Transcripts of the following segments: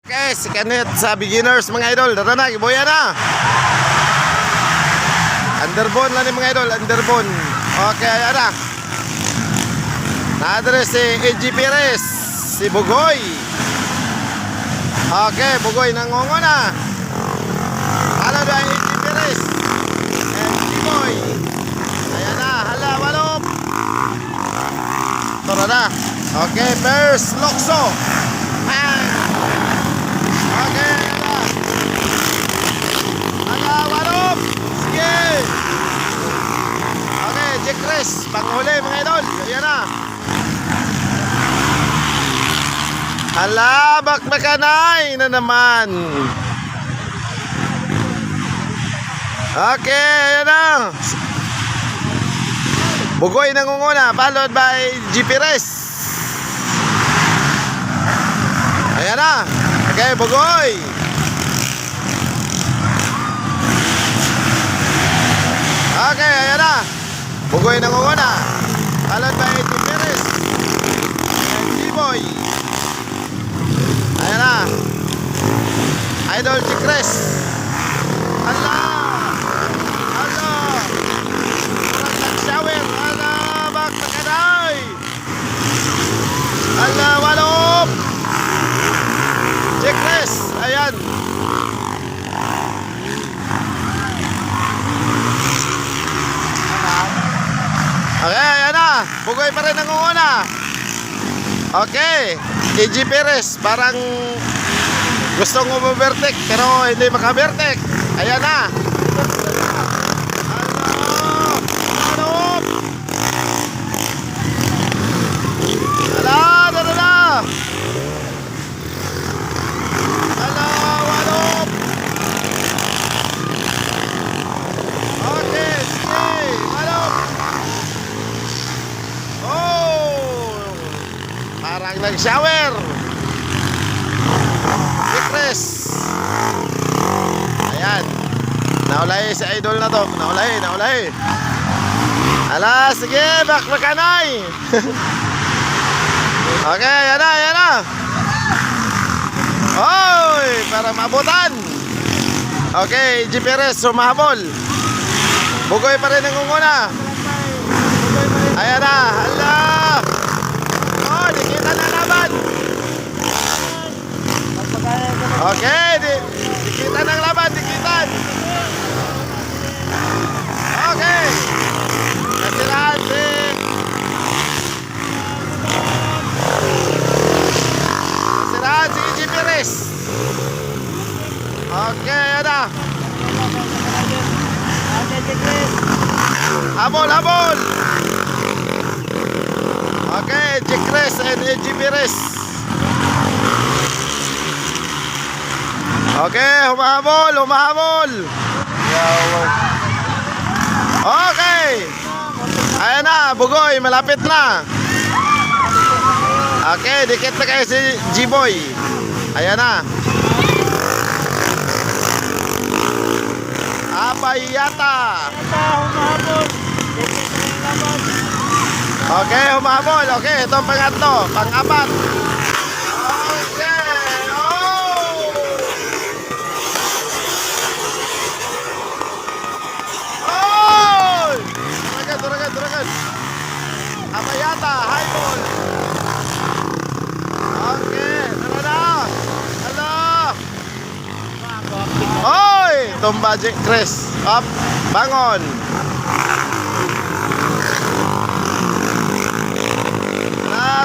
Okay, second hit sa beginners mga idol. Dara na, iboya na. Underbone lang ni mga idol, underbone. Okay, ayan na. Nadre si AG Perez, si Bugoy. Okay, Bugoy nangongo na. Halo na AG Perez. And Bugoy. Ayan na, hala, walop. Tara na. Okay, first Lokso. Okay, ayan na. Hala, walop. Sige. Okay, Jack Chris, panghuli mga idol. Ayan na. Hala, bakbakanay na naman. Okay, ayan na. Bugoy nangunguna, followed by G. Perez. Ayan na. Okay, Bugoy. Okay, ayan na. Bugoy nangunguna, followed by G. Perez and G-Boy. Ayan na. Idol G. Chris. Hala. Hala. Parang nag-shower. Hala. Bakbakanay. Hala. Walop. G. Chris. Ayan. Okay, ayan na. Bugoy pa rin nangunguna. Okay. AG Perez parang gustong umabertek pero hindi makabertek. Ayan na. Ano? Ala, dala. Ala, walop. Okay, sige, walop. Oh, parang nag-shower. Chris. Ayan. Naulay si idol na to. Naulay. Ala, sige, bakbakanay. Okay, ayan na. Oy, para mabutan. Okay, G. Perez sumahabol. Bugoy pa rin nangunguna. Ayan na. Hala. Oh, di kita na laban. Okay, dikitan ang laban, dikitan. Okay. Nasiraan si AG Perez. Okay, yan na. Habol. Okay, G. Chris and AG Perez. Okay, humahabol. Okay. Ayan na, Bugoy, malapit na. Okay, dikit na kayo si G-Boy. Ayan na. Abay yata. Okay, humahabol. Okay, ito ang pangatlo, pang-apat. Duragan. Abayata, high ball. Okay, tara na. Hello. Oy, tumba G. Chris. Up, bangon.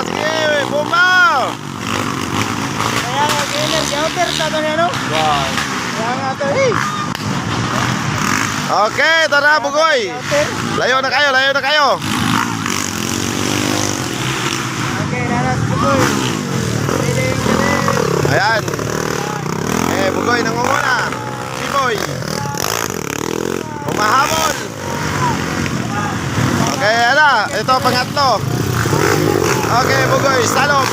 Sige, bumaw. Kaya mag-inner, jumper sa ito niya, no? Wow. Kaya nga ito, eh. Okay, tara Bugoy. Layo na kayo. Okay, nanas Bugoy. Ayan. Bugoy nangunguna. G-Boy. Humahabol. Okay, ala. Ito pangatlo. Okay, Bugoy, salog.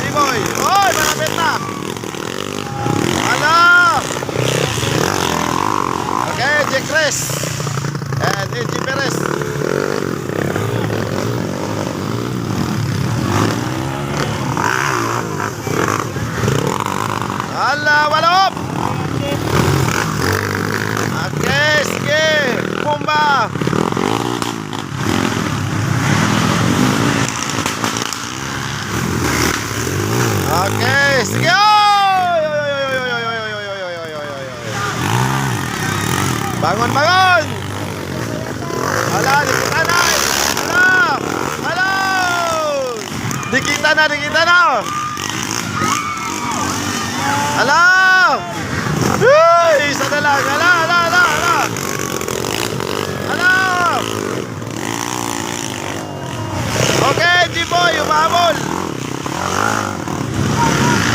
G-Boy. Oy, malapit na. Ala. Okay, G. Chris and AG Perez. Sige! Oy! Bangon, bangon! Hala, dikita na! Hala! Hala! Dikita na, dikita na! Hala! Uy! Isa na lang! Hala, hala, hala, hala! Hala! Okay, G-Boy, umahabol!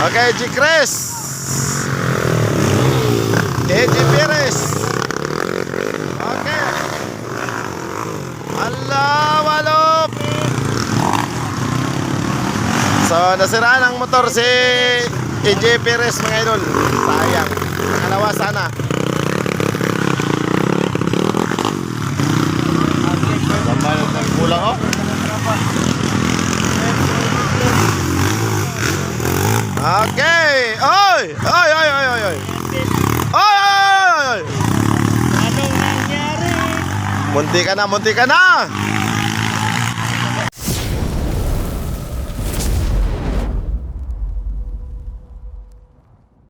Okay, G-Chris! G-Perez! Okay! Allah, walop! So, nasiraan ang motor si AJ Perez, mga idol. Sayang. Nakalawa sana. Kulang oh. Okay. Oy! Oy, oy, oy, oy, oy. Oy, oy, oy, oy. Anong nangyari? Munti ka na, munti ka na.